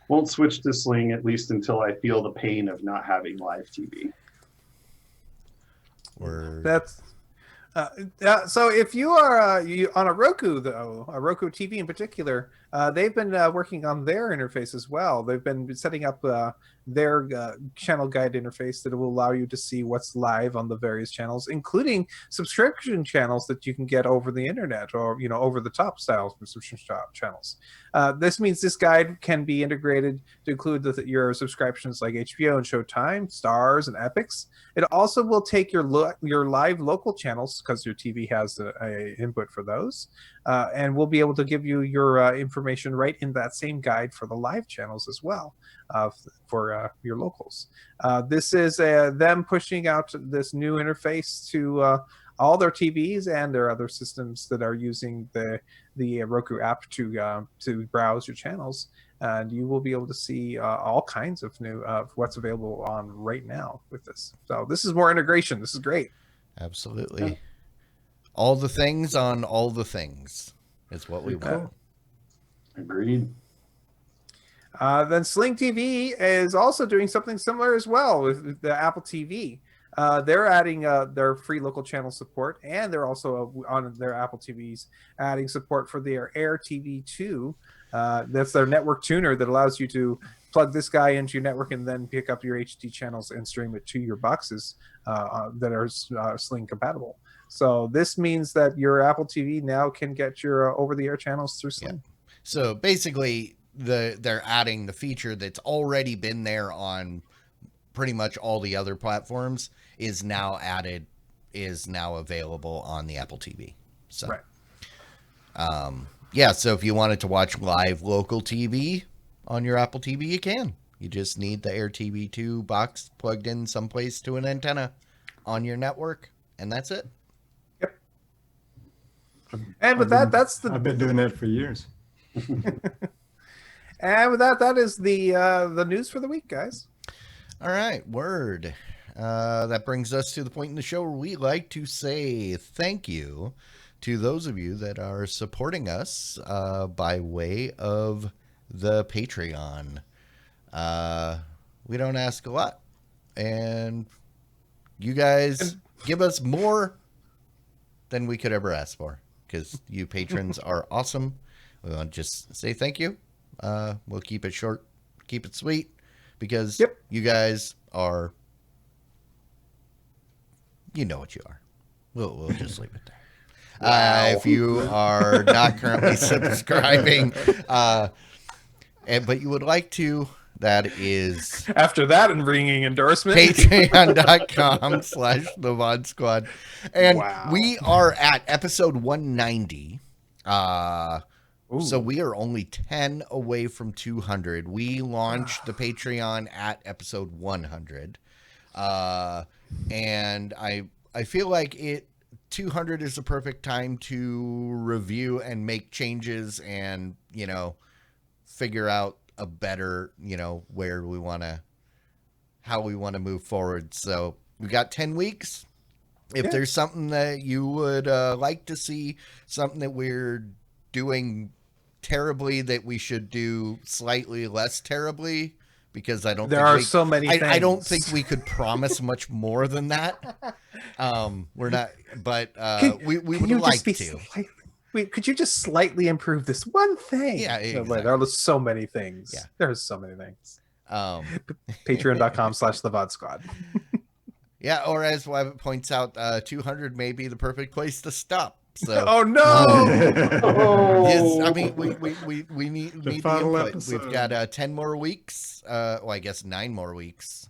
won't switch to Sling, at least until I feel the pain of not having live TV. That's so if you are on a Roku, though, a Roku TV in particular, they've been working on their interface as well. They've been setting up their channel guide interface that will allow you to see what's live on the various channels, including subscription channels that you can get over the internet, or over the top style subscription channels. This means this guide can be integrated to include your subscriptions like HBO and Showtime, Stars, and Epix. It also will take your live local channels, because your TV has a input for those, and we'll be able to give you your information right in that same guide for the live channels as well, for your locals. This is them pushing out this new interface to all their TVs and their other systems that are using the Roku app to browse your channels, and you will be able to see all kinds of new what's available on right now with this. So this is more integration. This is great. Absolutely. Yeah. All the things on all the things is what we want. Agreed. Then Sling TV is also doing something similar as well with the Apple TV. They're adding their free local channel support, and they're also on their Apple TVs adding support for their Air TV 2. That's their network tuner that allows you to plug this guy into your network and then pick up your HD channels and stream it to your boxes that are Sling compatible. So this means that your Apple TV now can get your over-the-air channels through Sling. Yeah. So basically, they're adding the feature that's already been there on pretty much all the other platforms is now available on the Apple TV. So, right. Yeah. So if you wanted to watch live local TV on your Apple TV, you can. You just need the Air TV 2 box plugged in someplace to an antenna on your network, and that's it. Yep. And with that, I've been doing that for years. And with that, that is the news for the week, guys. All right, word. That brings us to the point in the show where we like to say thank you to those of you that are supporting us by way of the Patreon. We don't ask a lot, and you guys give us more than we could ever ask for, because you patrons are awesome. We want to just say thank you. We'll keep it short, keep it sweet, because you guys are, you know what you are. We'll just leave it there. Wow. If you are not currently subscribing, but you would like to, that is after that and ringing endorsement, patreon.com/the VOD Squad. And we are at episode 190. So we are only 10 away from 200. We launched the Patreon at episode 100. And I feel like 200 is the perfect time to review and make changes and, figure out a better, where we want to, how we want to move forward. So we got 10 weeks. If there's something that you would like to see, something that we're doing terribly that we should do slightly less terribly, because I don't there think are so many things. I don't think we could promise much more than that. We're not, but we would like to. Could you just slightly improve this one thing? Yeah, exactly. There are so many things. Yeah, there's so many things. Patreon.com/the VOD Squad. Yeah, or as Wabbit points out, 200 may be the perfect place to stop. So, oh no! Yes, I mean we need the input. Episode. We've got 10 more weeks. Well, I guess 9 more weeks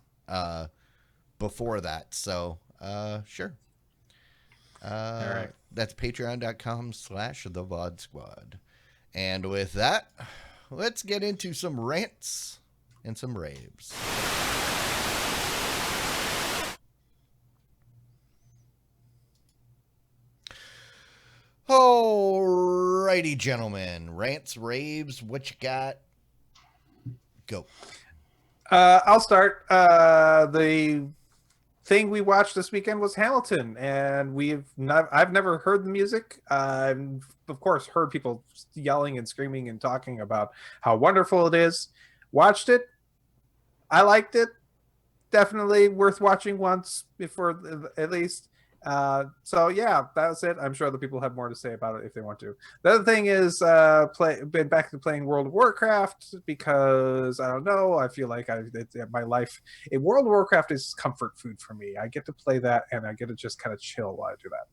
before that. So sure. All right. That's patreon.com/the VOD Squad. And with that, let's get into some rants and some raves. Alrighty, gentlemen. Rants, raves, what you got? Go. I'll start. The thing we watched this weekend was Hamilton, and I've never heard the music. I've of course heard people yelling and screaming and talking about how wonderful it is. Watched it. I liked it. Definitely worth watching once before, at least. So yeah, that was it. I'm sure other people have more to say about it if they want to. The other thing is been back to playing World of Warcraft, because I don't know, I feel like my life in World of Warcraft is comfort food for me. I get to play that and I get to just kind of chill while I do that.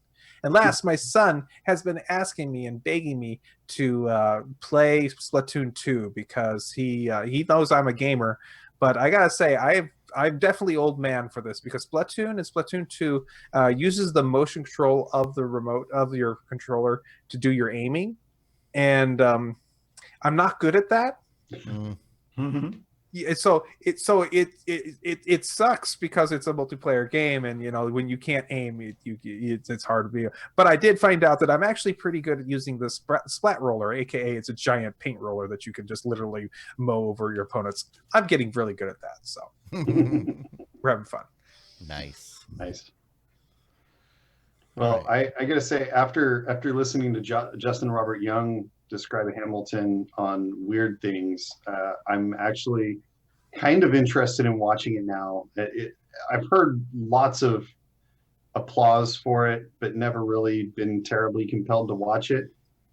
And last, my son has been asking me and begging me to play Splatoon 2, because he knows I'm a gamer, but I gotta say I'm definitely old man for this, because Splatoon and Splatoon 2 uses the motion control of the remote of your controller to do your aiming, and I'm not good at that. Mm-hmm. So it sucks, because it's a multiplayer game, and when you can't aim, it's hard to be. But I did find out that I'm actually pretty good at using the splat roller, aka it's a giant paint roller that you can just literally mow over your opponents. I'm getting really good at that, so we're having fun. Nice. Well, right. I gotta say, after listening to Justin Robert Young describe Hamilton on Weird Things, I'm actually kind of interested in watching it now. I've heard lots of applause for it, but never really been terribly compelled to watch it.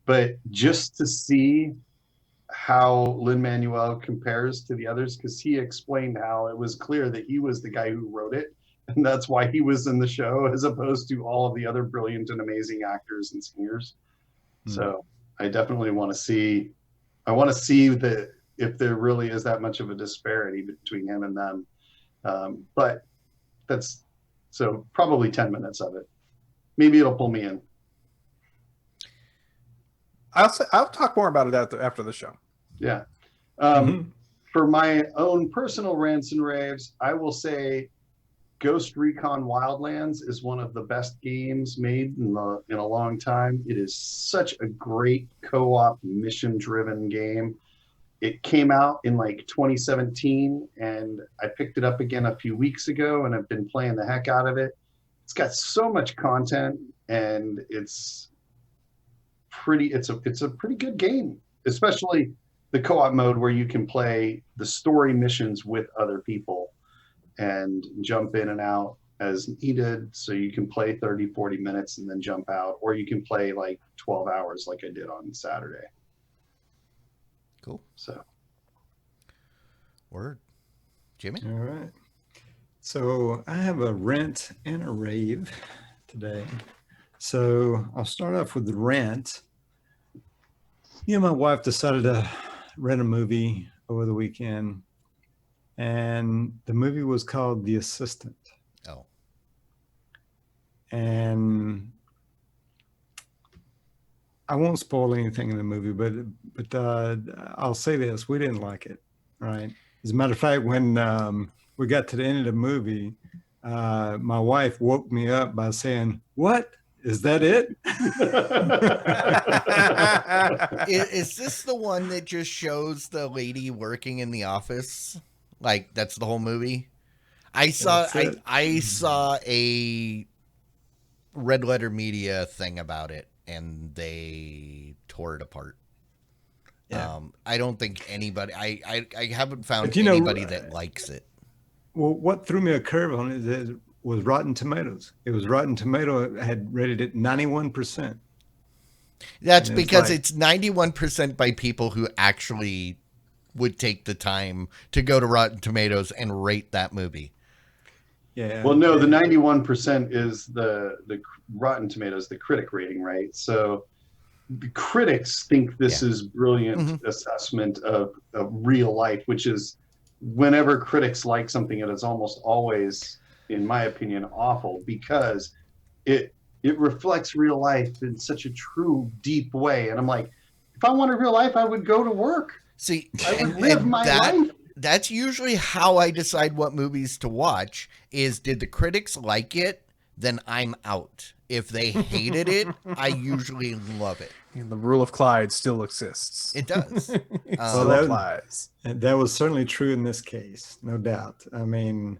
But just to see how Lin-Manuel compares to the others, because he explained how it was clear that he was the guy who wrote it, and that's why he was in the show, as opposed to all of the other brilliant and amazing actors and singers. So I definitely want to see. I want to see if there really is that much of a disparity between him and them. But that's so probably 10 minutes of it. Maybe it'll pull me in. I'll talk more about it after the show. Yeah. For my own personal rants and raves, I will say Ghost Recon Wildlands is one of the best games made in a long time. It is such a great co-op mission-driven game. It came out in like 2017, and I picked it up again a few weeks ago, and I've been playing the heck out of it. It's got so much content, and it's a pretty good game, especially the co-op mode where you can play the story missions with other people and jump in and out as needed. So you can play 30, 40 minutes and then jump out, or you can play like 12 hours like I did on Saturday. Cool. So. Word. Jimmy? All right. So I have a rant and a rave today. So I'll start off with the rant. My wife decided to rent a movie over the weekend, and the movie was called The Assistant. Oh. And I won't spoil anything in the movie, but I'll say this: we didn't like it. Right. As a matter of fact, when we got to the end of the movie, my wife woke me up by saying, "What? Is that it?" Is this the one that just shows the lady working in the office? Like, that's the whole movie? I saw a Red Letter Media thing about it, and they tore it apart. Yeah. I don't think anybody. I haven't found anybody that likes it. Well, what threw me a curve on it was Rotten Tomatoes. It was Rotten Tomato had rated it 91%. That's because it's 91% by people who actually would take the time to go to Rotten Tomatoes and rate that movie. Yeah. Well, no, the 91% is the Rotten Tomatoes, the critic rating, right? So the critics think this is brilliant assessment of real life, which is whenever critics like something, it is almost always, in my opinion, awful, because it reflects real life in such a true, deep way. And I'm like, if I wanted real life, I would go to work. See, I would live my life. That's usually how I decide what movies to watch is, did the critics like it? Then I'm out. If they hated it, I usually love it. And the rule of Clyde still exists. It does. Still applies. That was certainly true in this case, no doubt. I mean,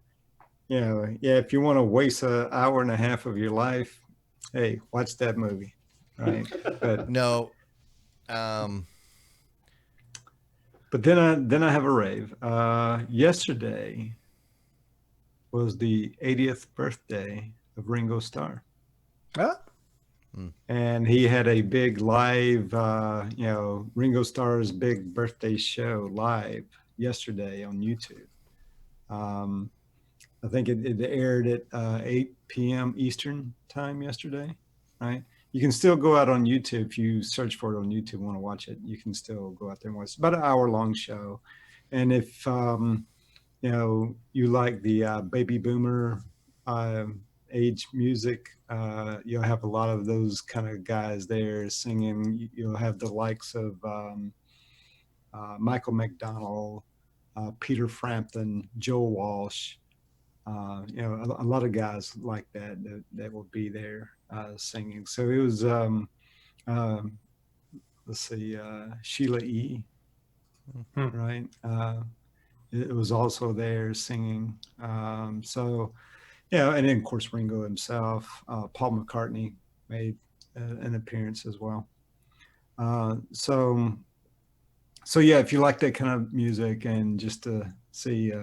if you want to waste an hour and a half of your life, hey, watch that movie, right? But no. But then I have a rave. Yesterday was the 80th birthday of Ringo Starr. Huh? And he had a big live, Ringo Starr's big birthday show live yesterday on YouTube. I think it aired at 8 p.m. Eastern time yesterday, right? You can still go out on YouTube. If you search for it on YouTube, want to watch it, you can still go out there and watch. It's about an hour-long show. And if, you like the baby boomer age music, you'll have a lot of those kind of guys there singing. You'll have the likes of Michael McDonald, Peter Frampton, Joe Walsh, a lot of guys like that will be there singing. So it was, Sheila E., right? It was also there singing. And then of course Ringo himself, Paul McCartney made an appearance as well. So yeah, if you like that kind of music and just to see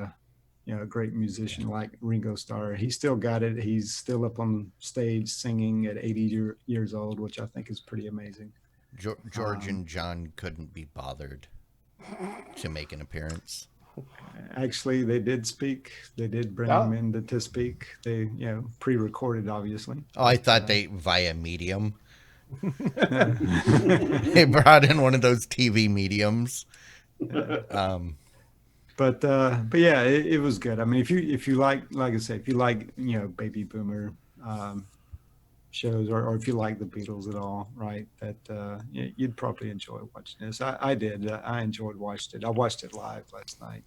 a great musician like Ringo Starr. He still got it. He's still up on stage singing at 80 years old, which I think is pretty amazing. George and John couldn't be bothered to make an appearance. Actually, they did speak. They did bring him in to speak. They, pre-recorded, obviously. Oh, I thought they via medium. They brought in one of those TV mediums. But yeah, it was good. I mean, if you like I say, if you like baby boomer shows, or if you like the Beatles at all, right? That you'd probably enjoy watching this. I did. I enjoyed watching it. I watched it live last night.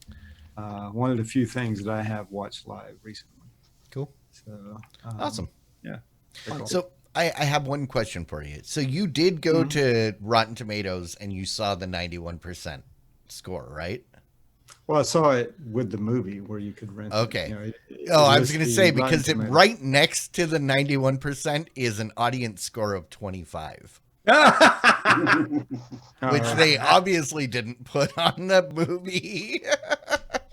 One of the few things that I have watched live recently. Cool. So awesome. Yeah. Cool. So I have one question for you. So you did go to Rotten Tomatoes and you saw the 91% score, right? Well, I saw it with the movie where you could rent. Okay. I was going to say, because right next to the 91% is an audience score of 25. Which they obviously didn't put on the movie.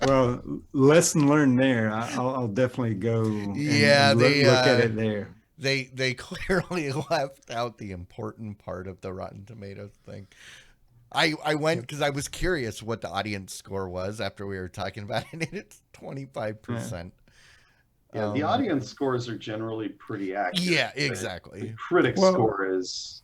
Well, lesson learned there. I'll definitely go and look at it there. They clearly left out the important part of the Rotten Tomatoes thing. I went because I was curious what the audience score was after we were talking about it, and it's 25%. Yeah, the audience scores are generally pretty accurate. Yeah, exactly. The critic score is...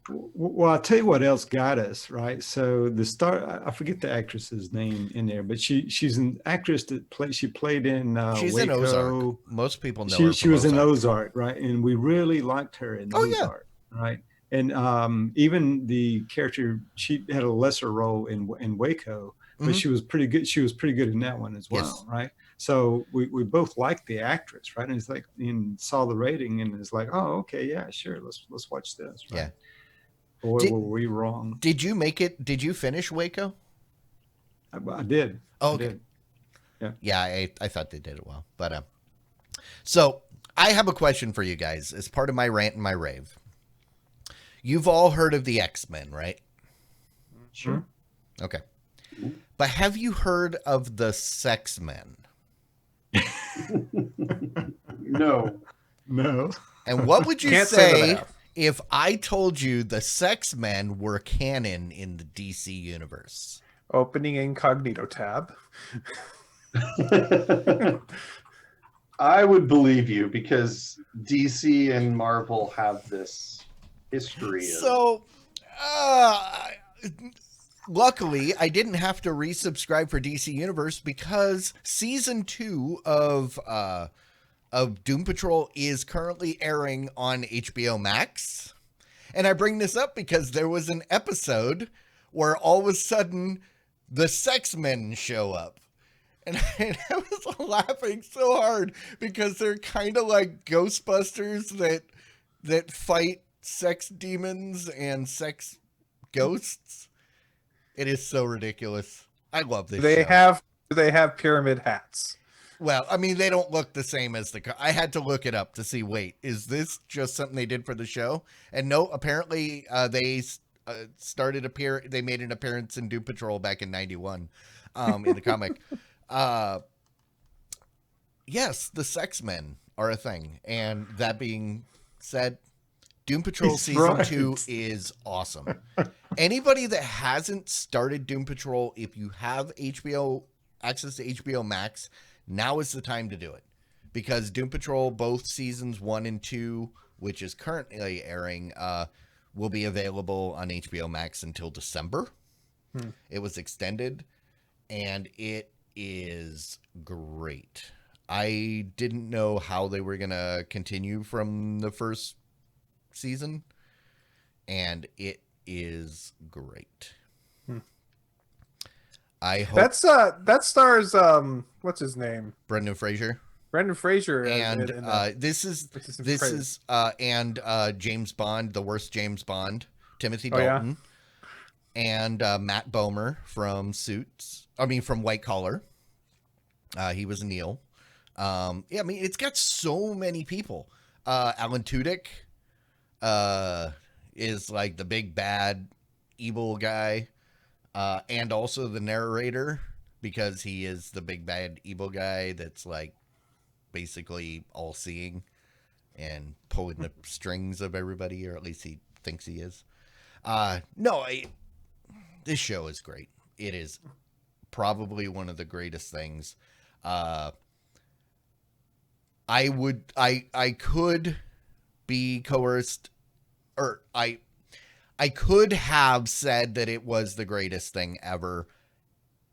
Well, I'll tell you what else got us, right? So the star, I forget the actress's name in there, but she's an actress that she played in she's Waco. in Ozark. Most people know her. She was in Ozark, right? And we really liked her in Ozark, right? And even the character, she had a lesser role in Waco, but she was pretty good. She was pretty good in that one as well, right? So we both liked the actress, right? And it's like, and saw the rating, and it's like, oh, okay, yeah, sure, let's watch this, right? Yeah. Boy, were we wrong. Did you make it? Did you finish Waco? I did. Oh, okay. Yeah, I thought they did it well. But so I have a question for you guys as part of my rant and my rave. You've all heard of the X-Men, right? Sure. Okay. But have you heard of the Sex Men? No. And what would you say if I told you the Sex Men were canon in the DC universe? Opening incognito tab. I would believe you because DC and Marvel have this history. So, luckily, I didn't have to resubscribe for DC Universe because season 2 of Doom Patrol is currently airing on HBO Max. And I bring this up because there was an episode where all of a sudden the Sex Men show up. And I was laughing so hard because they're kind of like Ghostbusters that fight sex demons and sex ghosts. It is so ridiculous. I love this show. Do they have pyramid hats? Well, I mean, they don't look the same as I had to look it up to see, wait, is this just something they did for the show? And no, apparently they they made an appearance in Doom Patrol back in 91 in the comic. Yes, the Sex Men are a thing. And that being said, Doom Patrol Season 2 is awesome. Anybody that hasn't started Doom Patrol, if you have access to HBO Max, now is the time to do it. Because Doom Patrol, both seasons 1 and 2, which is currently airing, will be available on HBO Max until December. It was extended, and it is great. I didn't know how they were going to continue from the first season, and it is great. I hope that stars what's his name? Brendan Fraser. And this is James Bond, the worst James Bond, Timothy Dalton, and Matt Bomer from from White Collar. He was Neil. I mean, it's got so many people. Alan Tudyk is like the big bad evil guy, and also the narrator, because he is the big bad evil guy that's like basically all seeing and pulling the strings of everybody, or at least he thinks he is. This show is great. It is probably one of the greatest things. I could be coerced, or I could have said that it was the greatest thing ever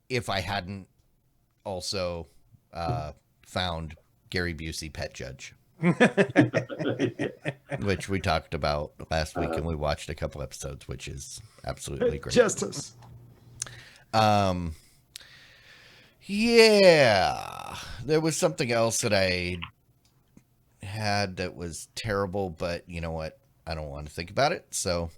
if I hadn't also found Gary Busey Pet Judge, which we talked about last week, and we watched a couple episodes, which is absolutely great. Justice. Yeah, there was something else that I had that was terrible, but you know what? I don't want to think about it. So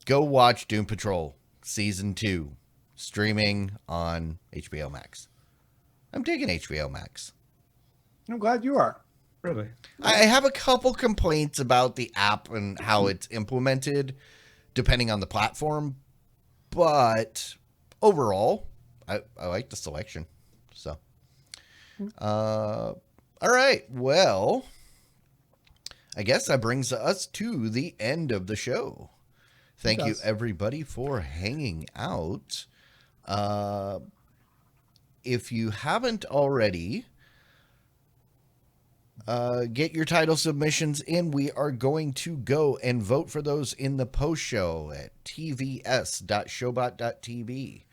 go watch Doom Patrol Season 2, streaming on HBO Max. I'm digging HBO Max. I'm glad you are. Really? I have a couple complaints about the app and how it's implemented, depending on the platform, but overall, I like the selection. So, all right. Well, I guess that brings us to the end of the show. Thank you, everybody, for hanging out. If you haven't already, get your title submissions in. We are going to go and vote for those in the post show at tvs.showbot.tv.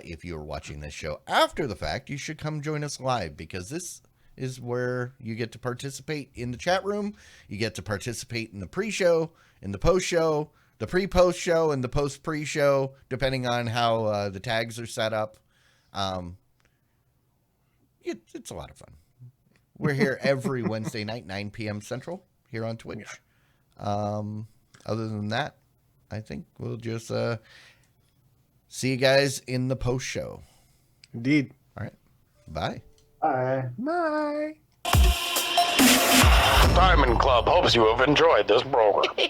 If you're watching this show after the fact, you should come join us live, because this is where you get to participate in the chat room. You get to participate in the pre-show, in the post-show, the pre-post show, and the post-pre-show, depending on how the tags are set up. It's a lot of fun. We're here every Wednesday night, 9 p.m. Central, here on Twitch. Other than that, I think we'll just see you guys in the post show. Indeed. All right. Bye. Bye. Bye. Diamond Club hopes you have enjoyed this program.